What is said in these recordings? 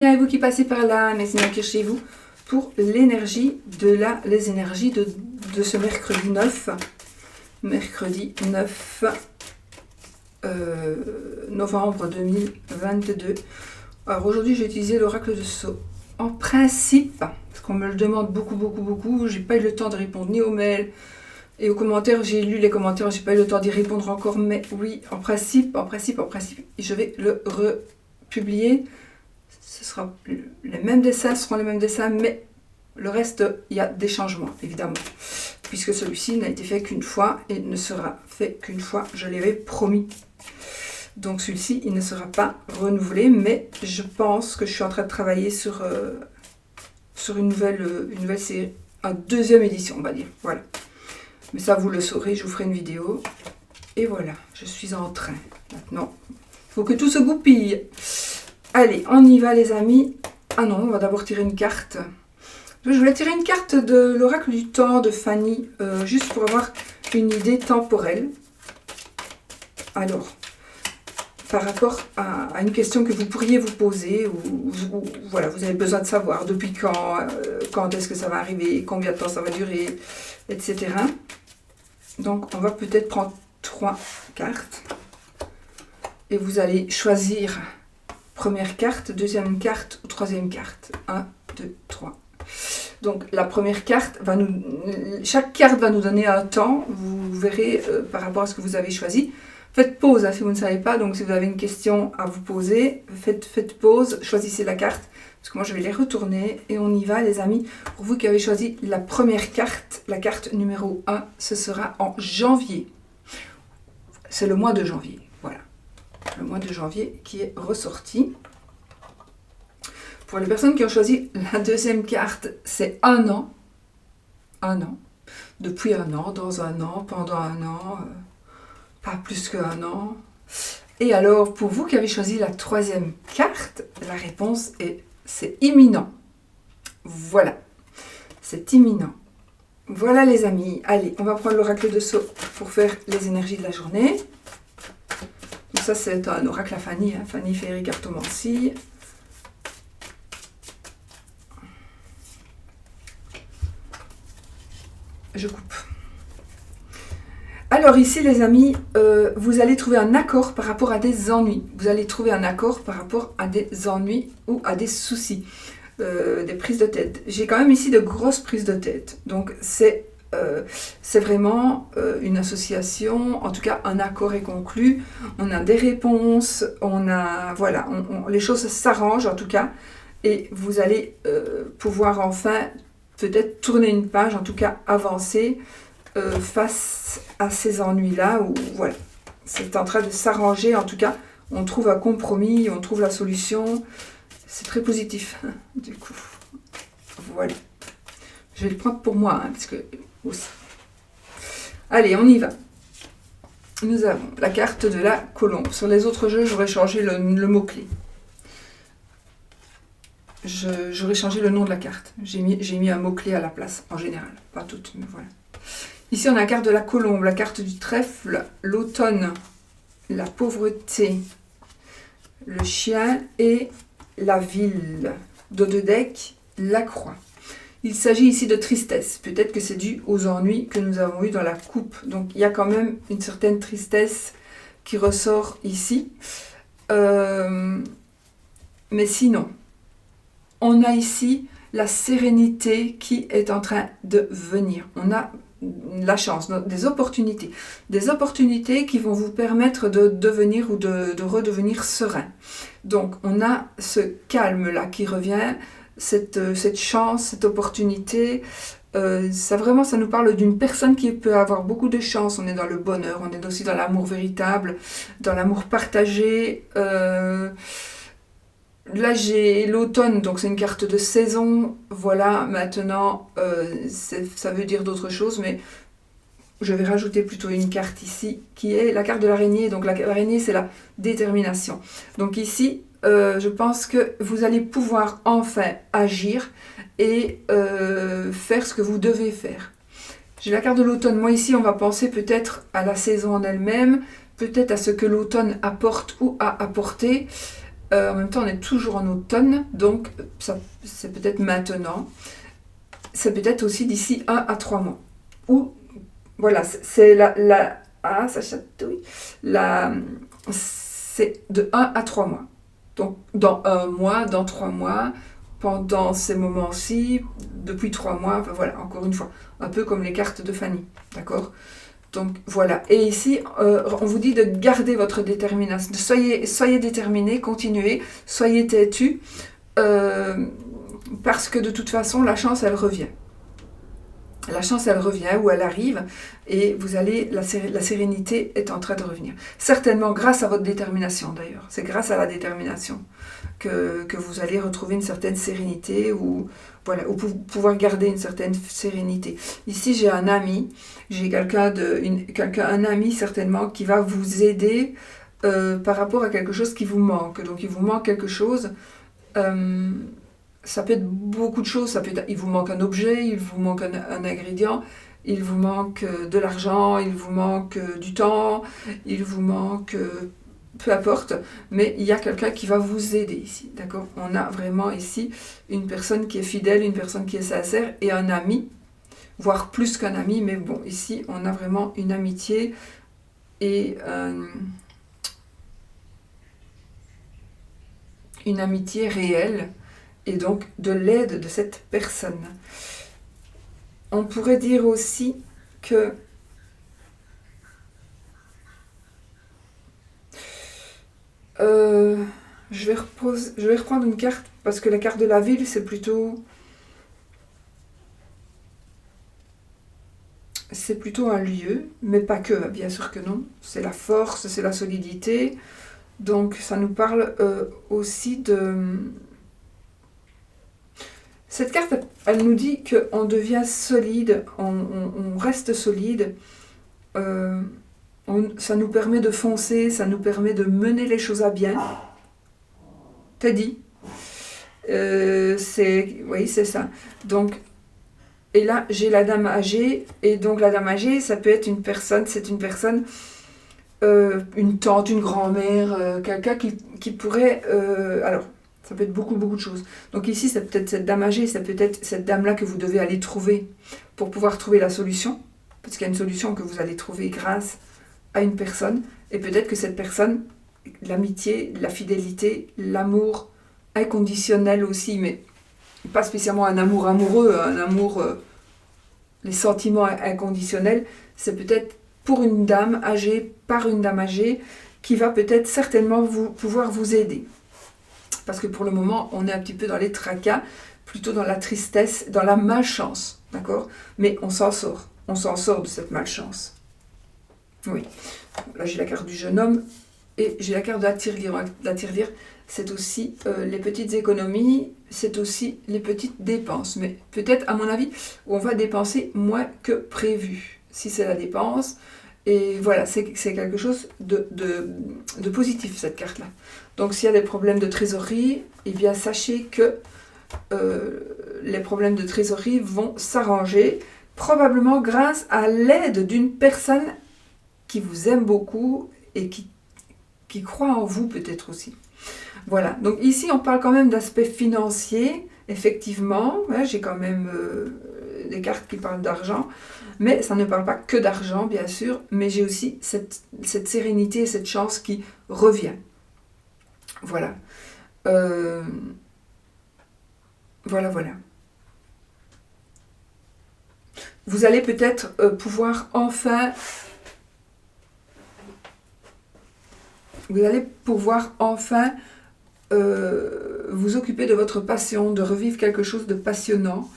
Et vous qui passez par là, merci d'accueillir chez vous pour l'énergie les énergies de ce mercredi 9. Mercredi 9 novembre 2022. Alors aujourd'hui, j'ai utilisé l'oracle de Sceaux. En principe, parce qu'on me le demande beaucoup, j'ai pas eu le temps de répondre ni aux mails et aux commentaires. J'ai lu les commentaires, j'ai pas eu le temps d'y répondre encore, mais oui, en principe, je vais le republier. Ce sera les mêmes dessins, ce seront les mêmes dessins, mais le reste, il y a des changements, évidemment. Puisque celui-ci n'a été fait qu'une fois et ne sera fait qu'une fois, je l'avais promis. Donc celui-ci, il ne sera pas renouvelé, mais je pense que je suis en train de travailler sur une nouvelle série, une deuxième édition, on va dire. Voilà. Mais ça, vous le saurez, je vous ferai une vidéo. Et voilà, je suis en train. Maintenant, il faut que tout se goupille. Allez, on y va les amis. Ah non, on va d'abord tirer une carte. Je voulais tirer une carte de l'oracle du temps de Fanny, juste pour avoir une idée temporelle. Alors, par rapport à une question que vous pourriez vous poser, ou voilà, vous avez besoin de savoir depuis quand est-ce que ça va arriver, combien de temps ça va durer, etc. Donc, on va peut-être prendre 3 cartes. Et vous allez choisir première carte, deuxième carte ou troisième carte. 1, 2, 3. Donc la première carte chaque carte va nous donner un temps. Vous verrez par rapport à ce que vous avez choisi. Faites pause si vous ne savez pas. Donc si vous avez une question à vous poser, faites pause, choisissez la carte. Parce que moi je vais les retourner et on y va les amis. Pour vous qui avez choisi la première carte, la carte numéro 1, ce sera en janvier. C'est le mois de janvier. Voilà. Le mois de janvier qui est ressorti. Pour les personnes qui ont choisi la deuxième carte, c'est 1 an. 1 an. Depuis 1 an, dans 1 an, pendant 1 an, pas plus que1 an. Et alors, pour vous qui avez choisi la troisième carte, la réponse est c'est imminent. Voilà. C'est imminent. Voilà les amis. Allez, on va prendre l'oracle de Sceaux pour faire les énergies de la journée. Donc ça, c'est un oracle à Fanny. Fanny Féerie Cartomancie. Je coupe. Alors ici les amis, vous allez trouver un accord par rapport à des ennuis. Vous allez trouver un accord par rapport à des ennuis ou à des soucis, des prises de tête. J'ai quand même ici de grosses prises de tête. Donc c'est vraiment une association, en tout cas un accord est conclu. On a des réponses, voilà, les choses s'arrangent en tout cas. Et vous allez pouvoir enfin peut-être tourner une page, en tout cas avancer face à ces ennuis-là, où voilà, c'est en train de s'arranger, en tout cas, on trouve un compromis, on trouve la solution, c'est très positif, du coup, voilà. Je vais le prendre pour moi, parce que aussi. Allez, on y va. Nous avons la carte de la colombe. Sur les autres jeux, j'aurais changé le mot-clé. J'aurais changé le nom de la carte. J'ai mis un mot-clé à la place, en général. Pas toutes, mais voilà. Ici, on a la carte de la colombe, la carte du trèfle, l'automne, la pauvreté, le chien et la ville. Dos de deck, la croix. Il s'agit ici de tristesse. Peut-être que c'est dû aux ennuis que nous avons eus dans la coupe. Donc, il y a quand même une certaine tristesse qui ressort ici. Mais sinon, on a ici la sérénité qui est en train de venir. On a la chance, des opportunités qui vont vous permettre de devenir ou de redevenir serein. Donc, on a ce calme-là qui revient, cette chance, cette opportunité. Ça nous parle d'une personne qui peut avoir beaucoup de chance. On est dans le bonheur, on est aussi dans l'amour véritable, dans l'amour partagé. Là, j'ai l'automne, donc c'est une carte de saison. Voilà, maintenant, ça veut dire d'autres choses, mais je vais rajouter plutôt une carte ici, qui est la carte de l'araignée. Donc l'araignée, c'est la détermination. Donc ici, je pense que vous allez pouvoir enfin agir et faire ce que vous devez faire. J'ai la carte de l'automne. Moi, ici, on va penser peut-être à la saison en elle-même, peut-être à ce que l'automne apporte ou a apporté. En même temps, on est toujours en automne, donc ça, c'est peut-être maintenant. C'est peut-être aussi d'ici 1 à 3 mois. Ou, voilà, c'est ah, ça chatouille. C'est de 1 à 3 mois. Donc, dans 1 mois, dans 3 mois, pendant ces moments-ci, depuis 3 mois, enfin, voilà, encore une fois, un peu comme les cartes de Fanny, d'accord? Donc voilà, et ici, on vous dit de garder votre détermination, soyez déterminé, continuez, soyez têtu, parce que de toute façon, la chance, elle revient. La chance, elle revient ou elle arrive, et vous allez, la sérénité est en train de revenir. Certainement grâce à votre détermination d'ailleurs, c'est grâce à la détermination que vous allez retrouver une certaine sérénité ou, voilà, ou pouvoir garder une certaine sérénité. Ici, j'ai un ami, j'ai un ami certainement qui va vous aider par rapport à quelque chose qui vous manque. Donc, il vous manque quelque chose. Ça peut être beaucoup de choses. Il vous manque un objet, il vous manque un ingrédient, il vous manque de l'argent, il vous manque du temps, il vous manque peu importe, mais il y a quelqu'un qui va vous aider ici, d'accord? On a vraiment ici une personne qui est fidèle, une personne qui est sincère et un ami, voire plus qu'un ami, mais bon, ici on a vraiment une amitié et une amitié réelle et donc de l'aide de cette personne. On pourrait dire aussi que je vais reprendre une carte parce que la carte de la ville, c'est plutôt un lieu, mais pas que, bien sûr que non. C'est la force, c'est la solidité. Donc ça nous parle aussi de... Cette carte, elle nous dit qu'on devient solide, on reste solide. Ça nous permet de foncer, ça nous permet de mener les choses à bien. T'as dit oui, c'est ça. Donc, et là, j'ai la dame âgée, et donc la dame âgée, ça peut être une personne, une tante, une grand-mère, quelqu'un qui pourrait... alors, ça peut être beaucoup, beaucoup de choses. Donc ici, c'est peut-être cette dame âgée, c'est peut-être cette dame-là que vous devez aller trouver pour pouvoir trouver la solution, parce qu'il y a une solution que vous allez trouver grâce à une personne, et peut-être que cette personne, l'amitié, la fidélité, l'amour inconditionnel aussi, mais pas spécialement un amour amoureux, un amour, les sentiments inconditionnels, c'est peut-être pour une dame âgée, par une dame âgée, qui va peut-être certainement pouvoir vous aider. Parce que pour le moment, on est un petit peu dans les tracas, plutôt dans la tristesse, dans la malchance, d'accord? Mais on s'en sort de cette malchance. Oui, là j'ai la carte du jeune homme, et j'ai la carte de la tirelire. La tirelire, c'est aussi les petites économies, c'est aussi les petites dépenses. Mais peut-être, à mon avis, on va dépenser moins que prévu, si c'est la dépense. Et voilà, c'est quelque chose de positif, cette carte-là. Donc, s'il y a des problèmes de trésorerie, eh bien, sachez que les problèmes de trésorerie vont s'arranger, probablement grâce à l'aide d'une personne qui vous aime beaucoup et qui croit en vous peut-être aussi. Voilà, donc ici on parle quand même d'aspect financier, effectivement, ouais, j'ai quand même des cartes qui parlent d'argent, mais ça ne parle pas que d'argent bien sûr, mais j'ai aussi cette sérénité et cette chance qui revient. Voilà. Voilà. Vous allez peut-être pouvoir enfin... vous occuper de votre passion, de revivre quelque chose de passionnant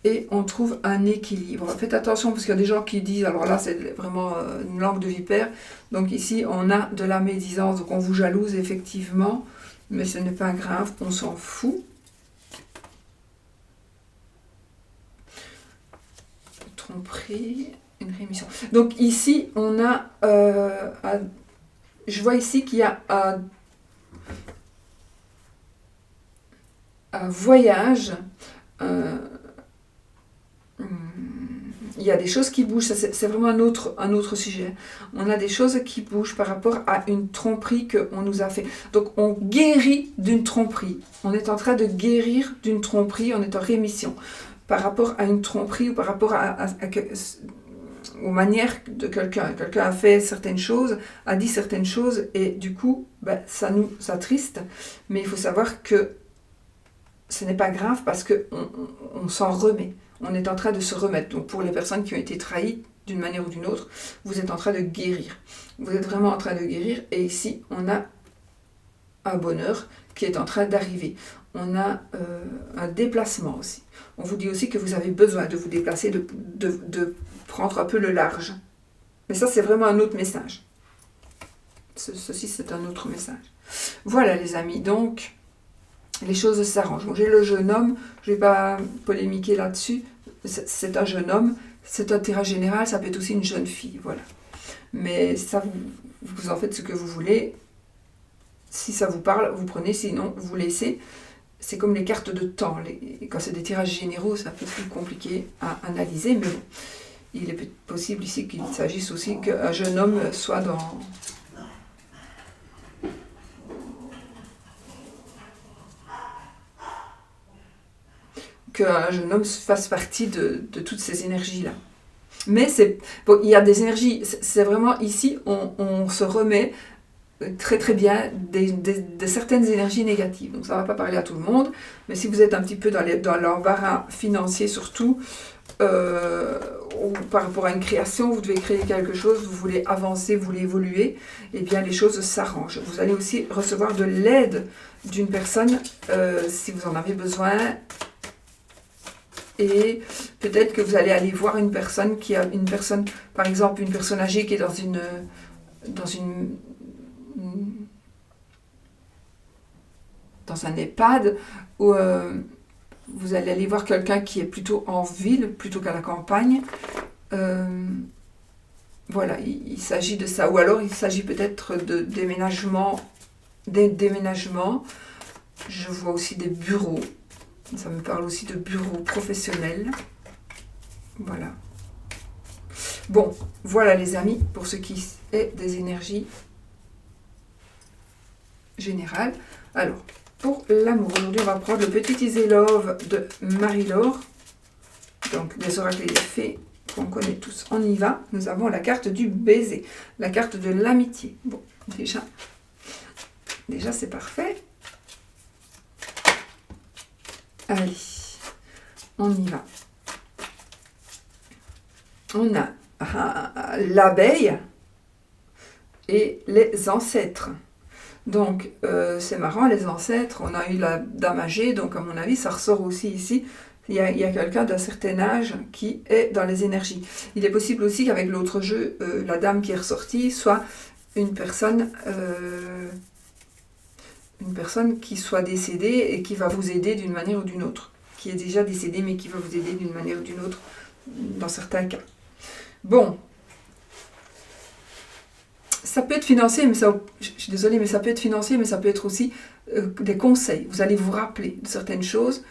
et on trouve un équilibre. Faites attention parce qu'il y a des gens qui disent, alors là c'est vraiment une langue de vipère, donc ici on a de la médisance, donc on vous jalouse effectivement, mais ce n'est pas grave, on s'en fout. Tromperie, une rémission. Donc ici on a... je vois ici qu'il y a un voyage, il y a des choses qui bougent, ça c'est vraiment un autre sujet. On a des choses qui bougent par rapport à une tromperie qu'on nous a fait. Donc on guérit d'une tromperie. On est en train de guérir d'une tromperie, on est en rémission. Par rapport à une tromperie ou par rapport aux manières de quelqu'un. Quelqu'un a fait certaines choses, a dit certaines choses, et du coup, ben, ça nous attriste. Mais il faut savoir que ce n'est pas grave parce qu'on s'en remet. On est en train de se remettre. Donc pour les personnes qui ont été trahies d'une manière ou d'une autre, vous êtes en train de guérir. Vous êtes vraiment en train de guérir. Et ici, on a un bonheur qui est en train d'arriver. On a un déplacement aussi. On vous dit aussi que vous avez besoin de vous déplacer, de prendre un peu le large. Mais ça, c'est vraiment un autre message. Ceci, c'est un autre message. Voilà, les amis. Donc, les choses s'arrangent. Bon, j'ai le jeune homme. Je ne vais pas polémiquer là-dessus. C'est un jeune homme. C'est un tirage général. Ça peut être aussi une jeune fille. Voilà. Mais ça, vous en faites ce que vous voulez. Si ça vous parle, vous prenez. Sinon, vous laissez. C'est comme les cartes de temps. Quand c'est des tirages généraux, c'est un peu plus compliqué à analyser. Mais bon, il est possible ici qu'il s'agisse aussi qu'un jeune homme soit dans... qu'un jeune homme fasse partie de toutes ces énergies-là. Mais c'est bon, il y a des énergies, c'est vraiment ici, on se remet très très bien de certaines énergies négatives. Donc ça ne va pas parler à tout le monde, mais si vous êtes un petit peu dans l'embarras financier surtout, ou par rapport à une création, vous devez créer quelque chose, vous voulez avancer, vous voulez évoluer, et bien les choses s'arrangent. Vous allez aussi recevoir de l'aide d'une personne si vous en avez besoin. Et peut-être que vous allez aller voir une personne par exemple une personne âgée qui est dans un EHPAD, où vous allez aller voir quelqu'un qui est plutôt en ville plutôt qu'à la campagne. Voilà, il s'agit de ça. Ou alors il s'agit peut-être de déménagement. Je vois aussi des bureaux. Ça me parle aussi de bureaux professionnels. Voilà. Bon, voilà les amis, pour ce qui est des énergies générales. Alors, pour l'amour, aujourd'hui on va prendre le petit Easy Love de Marie-Laure. Donc, des oracles et des fées qu'on connaît tous. On y va. Nous avons la carte du baiser, la carte de l'amitié. Bon, déjà c'est parfait. Allez, on y va. On a l'abeille et les ancêtres. Donc, c'est marrant, les ancêtres, on a eu la dame âgée, donc à mon avis, ça ressort aussi ici. Il y a quelqu'un d'un certain âge qui est dans les énergies. Il est possible aussi qu'avec l'autre jeu, la dame qui est ressortie soit une personne qui soit décédée et qui va vous aider d'une manière ou d'une autre. Qui est déjà décédée, mais qui va vous aider d'une manière ou d'une autre, dans certains cas. Bon. Ça peut être financier, mais ça, je suis désolée, mais ça peut être financier, mais ça peut être aussi des conseils. Vous allez vous rappeler de certaines choses,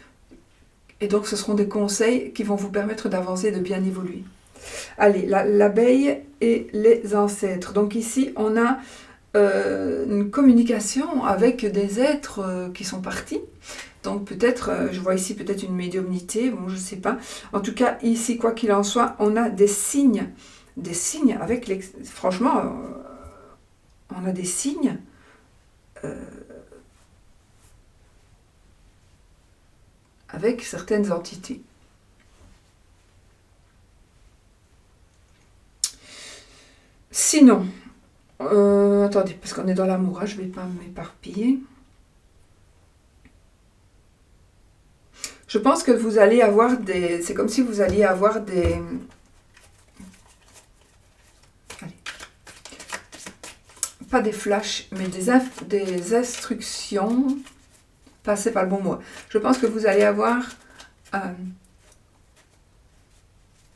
et donc ce seront des conseils qui vont vous permettre d'avancer, de bien évoluer. Allez, l'abeille et les ancêtres. Donc ici, on a une communication avec des êtres qui sont partis. Donc peut-être, je vois ici peut-être une médiumnité, bon je ne sais pas. En tout cas, ici, quoi qu'il en soit, on a des signes avec les... Franchement, on a des signes avec certaines entités. Sinon, attendez, parce qu'on est dans l'amour, hein, je ne vais pas m'éparpiller. Je pense que vous allez avoir des... C'est comme si vous alliez avoir des... Allez. Pas des flashs, mais des instructions. C'est pas le bon mot. Je pense que vous allez avoir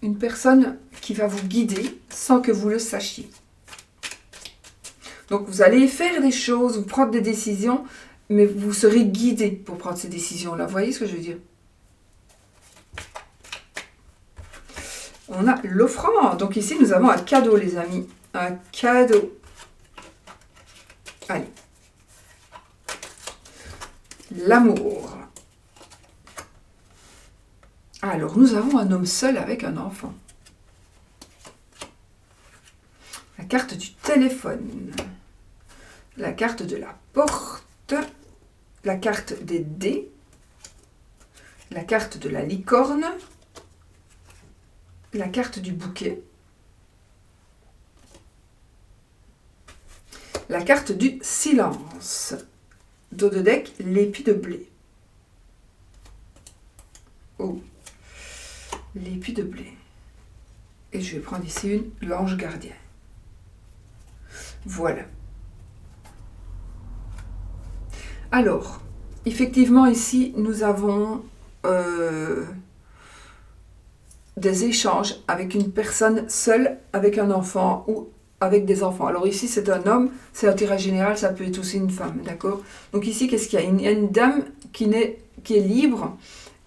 une personne qui va vous guider sans que vous le sachiez. Donc vous allez faire des choses, vous prendre des décisions, mais vous serez guidé pour prendre ces décisions-là. Vous voyez ce que je veux dire? On a l'offrande. Donc ici, nous avons un cadeau, les amis. Un cadeau. Allez. L'amour. Alors, nous avons un homme seul avec un enfant. La carte du téléphone. La carte de la porte. La carte des dés. La carte de la licorne. La carte du bouquet. La carte du silence. Dos de deck, l'épi de blé. Oh, l'épi de blé. Et je vais prendre ici l'ange gardien. Voilà. Alors, effectivement, ici, nous avons des échanges avec une personne seule, avec un enfant ou avec des enfants. Alors ici, c'est un homme, c'est un tirage général, ça peut être aussi une femme, d'accord? Donc ici, qu'est-ce qu'il y a? Il y a une dame qui est libre,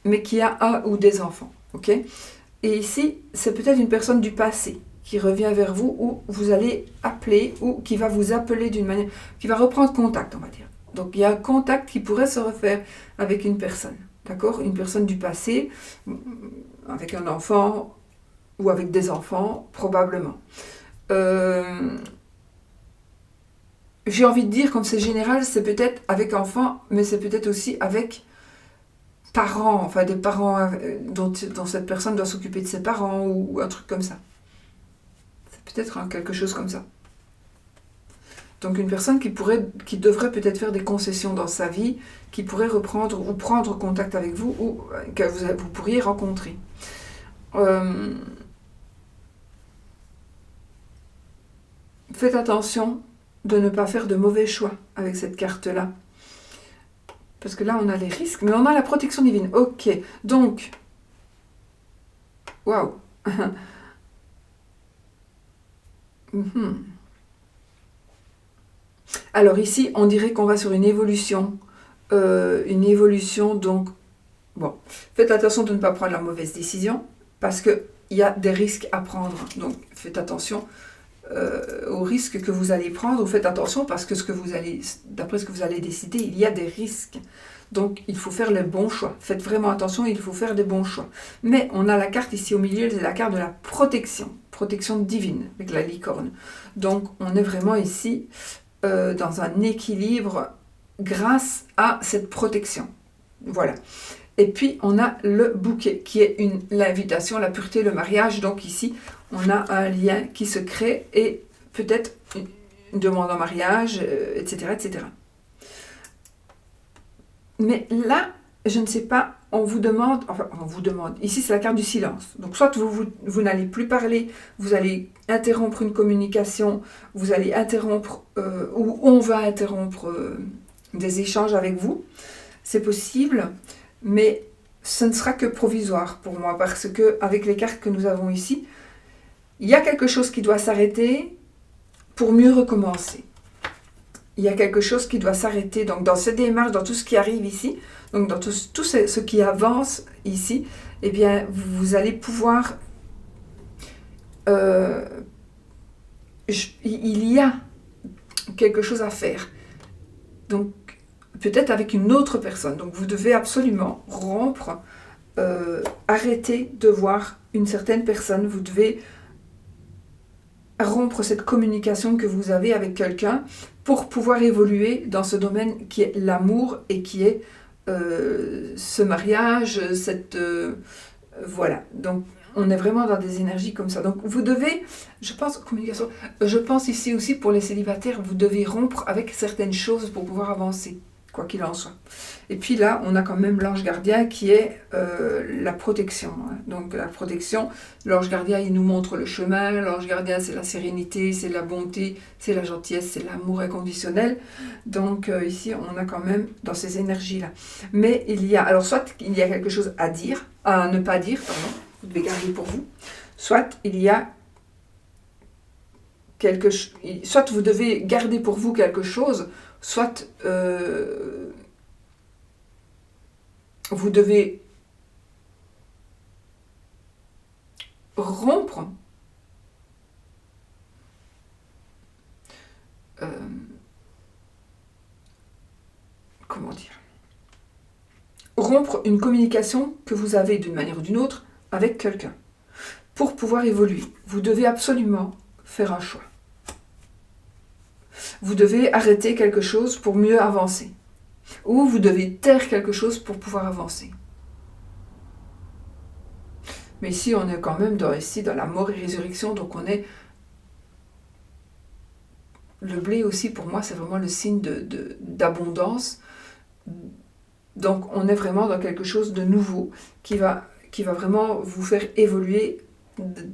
mais qui a un ou des enfants, ok? Et ici, c'est peut-être une personne du passé qui revient vers vous, ou vous allez appeler, ou qui va vous appeler d'une manière, qui va reprendre contact, on va dire. Donc il y a un contact qui pourrait se refaire avec une personne, d'accord? Une personne du passé, avec un enfant, ou avec des enfants, probablement. J'ai envie de dire, comme c'est général, c'est peut-être avec enfants, mais c'est peut-être aussi avec parents, enfin des parents dont cette personne doit s'occuper de ses parents, ou un truc comme ça. C'est peut-être quelque chose comme ça. Donc une personne qui devrait peut-être faire des concessions dans sa vie, qui pourrait reprendre ou prendre contact avec vous, ou que vous pourriez rencontrer. Faites attention de ne pas faire de mauvais choix avec cette carte-là. Parce que là, on a les risques, mais on a la protection divine. Ok, donc, waouh. Alors ici, on dirait qu'on va sur une évolution. Donc, bon, faites attention de ne pas prendre la mauvaise décision, parce qu'il y a des risques à prendre. Donc, faites attention aux risques que vous allez prendre, ou faites attention parce que d'après ce que vous allez décider, il y a des risques. Donc il faut faire les bons choix. Faites vraiment attention, il faut faire des bons choix. Mais on a la carte ici au milieu, c'est la carte de la protection divine, avec la licorne. Donc on est vraiment ici dans un équilibre grâce à cette protection. Voilà. Et puis, on a le bouquet, qui est l'invitation, la pureté, le mariage. Donc ici, on a un lien qui se crée et peut-être une demande en mariage, etc., etc. Mais là, je ne sais pas, on vous demande, ici c'est la carte du silence. Donc soit vous n'allez plus parler, vous allez interrompre une communication, vous allez interrompre, ou on va interrompre des échanges avec vous. C'est possible. Mais ce ne sera que provisoire pour moi, parce que avec les cartes que nous avons ici, il y a quelque chose qui doit s'arrêter pour mieux recommencer. Il y a quelque chose qui doit s'arrêter. Donc dans cette démarche, dans tout ce qui arrive ici, donc dans tout ce qui avance ici, eh bien vous allez pouvoir... il y a quelque chose à faire. Donc peut-être avec une autre personne. Donc vous devez absolument rompre, arrêter de voir une certaine personne. Vous devez rompre cette communication que vous avez avec quelqu'un pour pouvoir évoluer dans ce domaine qui est l'amour et qui est ce mariage, voilà. Donc on est vraiment dans des énergies comme ça. Donc vous devez, je pense ici aussi pour les célibataires, vous devez rompre avec certaines choses pour pouvoir avancer, quoi qu'il en soit. Et puis là, on a quand même l'ange gardien qui est la protection. Donc la protection, l'ange gardien, il nous montre le chemin. L'ange gardien, c'est la sérénité, c'est la bonté, c'est la gentillesse, c'est l'amour inconditionnel. Donc ici, on a quand même dans ces énergies-là. Mais il y a, alors soit il y a quelque chose à dire, à ne pas dire, pardon, vous devez garder pour vous. Soit il y a soit vous devez garder pour vous quelque chose, soit vous devez rompre comment dire, rompre une communication que vous avez d'une manière ou d'une autre avec quelqu'un. Pour pouvoir évoluer, vous devez absolument faire un choix. Vous devez arrêter quelque chose pour mieux avancer. Ou vous devez taire quelque chose pour pouvoir avancer. Mais ici, on est quand même dans la mort et résurrection, donc on est... Le blé aussi, pour moi, c'est vraiment le signe d'abondance. Donc, on est vraiment dans quelque chose de nouveau qui va vraiment vous faire évoluer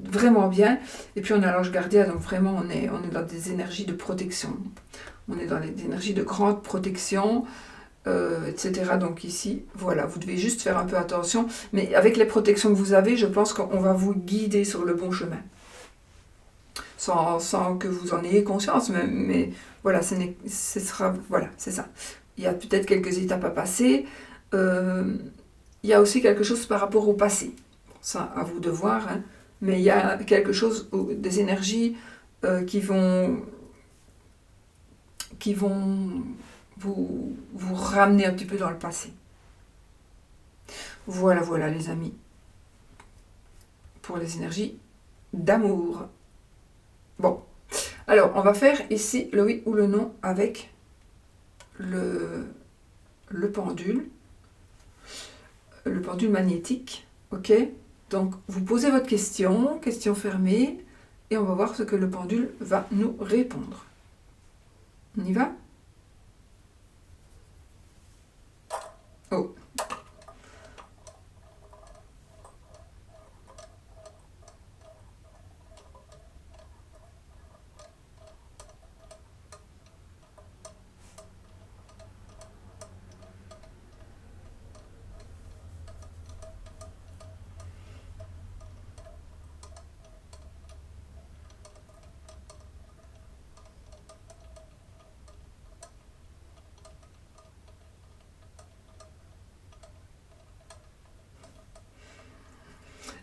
vraiment bien. Et puis, on a l'ange gardien, donc vraiment, on est dans des énergies de protection. On est dans des énergies de grande protection, etc. Donc ici, voilà, vous devez juste faire un peu attention. Mais avec les protections que vous avez, je pense qu'on va vous guider sur le bon chemin. Sans que vous en ayez conscience, mais voilà, voilà, c'est ça. Il y a peut-être quelques étapes à passer. Il y a aussi quelque chose par rapport au passé. Ça, à vous de voir, hein. Mais il y a quelque chose, des énergies qui vont vous ramener un petit peu dans le passé. Voilà, voilà les amis, pour les énergies d'amour. Bon, alors on va faire ici le oui ou le non avec le pendule magnétique, ok? Donc vous posez votre question fermée, et on va voir ce que le pendule va nous répondre. On y va? Oh.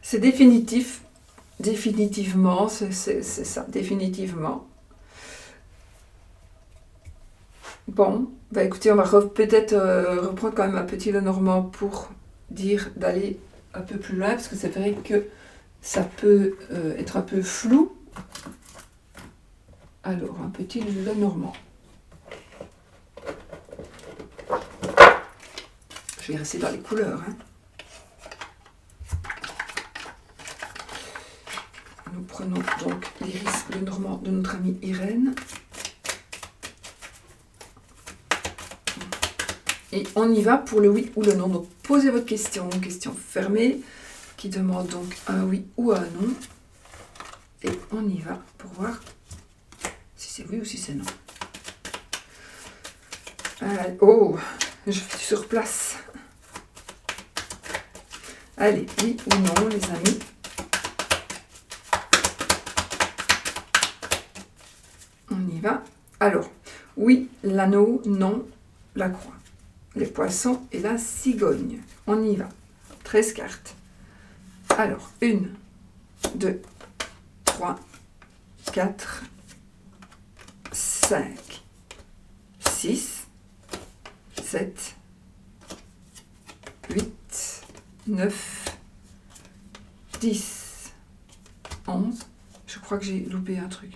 C'est définitif, définitivement, c'est ça, définitivement. Bon, bah écoutez, on va peut-être reprendre quand même un petit Lenormand pour dire d'aller un peu plus loin, parce que c'est vrai que ça peut être un peu flou. Alors, un petit Lenormand. Je vais rester dans les couleurs, hein. Nous prenons donc l'iris Lenormand de notre amie Irène. Et on y va pour le oui ou le non. Donc posez votre question fermée, qui demande donc un oui ou un non. Et on y va pour voir si c'est oui ou si c'est non. Oh, je suis sur place. Allez, oui ou non les amis. On y va. Alors, oui, l'anneau, non, la croix. Les poissons et la cigogne. On y va. 13 cartes. Alors, 1, 2, 3, 4, 5, 6, 7, 8, 9, 10, 11. Je crois que j'ai loupé un truc.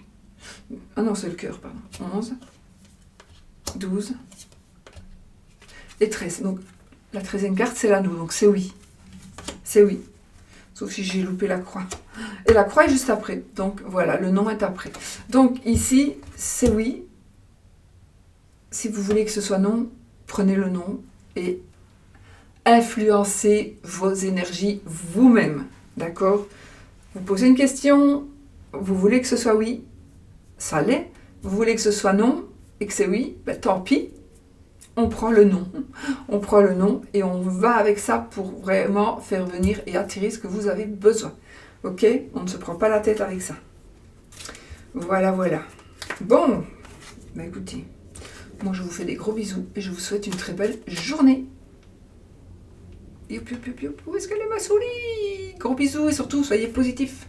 Ah non, c'est le cœur, pardon. 11, 12 et 13. Donc, la 13e carte, c'est l'anneau. Donc, c'est oui. C'est oui. Sauf si j'ai loupé la croix. Et la croix est juste après. Donc, voilà, le non est après. Donc, ici, c'est oui. Si vous voulez que ce soit non, prenez le non et influencez vos énergies vous-même. D'accord? Vous posez une question, vous voulez que ce soit oui, ça l'est. Vous voulez que ce soit non et que c'est oui, ben, tant pis. On prend le non. On prend le non et on va avec ça pour vraiment faire venir et attirer ce que vous avez besoin. Ok? On ne se prend pas la tête avec ça. Voilà, voilà. Bon, bah écoutez, moi je vous fais des gros bisous et je vous souhaite une très belle journée. Youp, youp, youp, youp. Où est-ce qu'elle est ma souris? Gros bisous et surtout soyez positifs.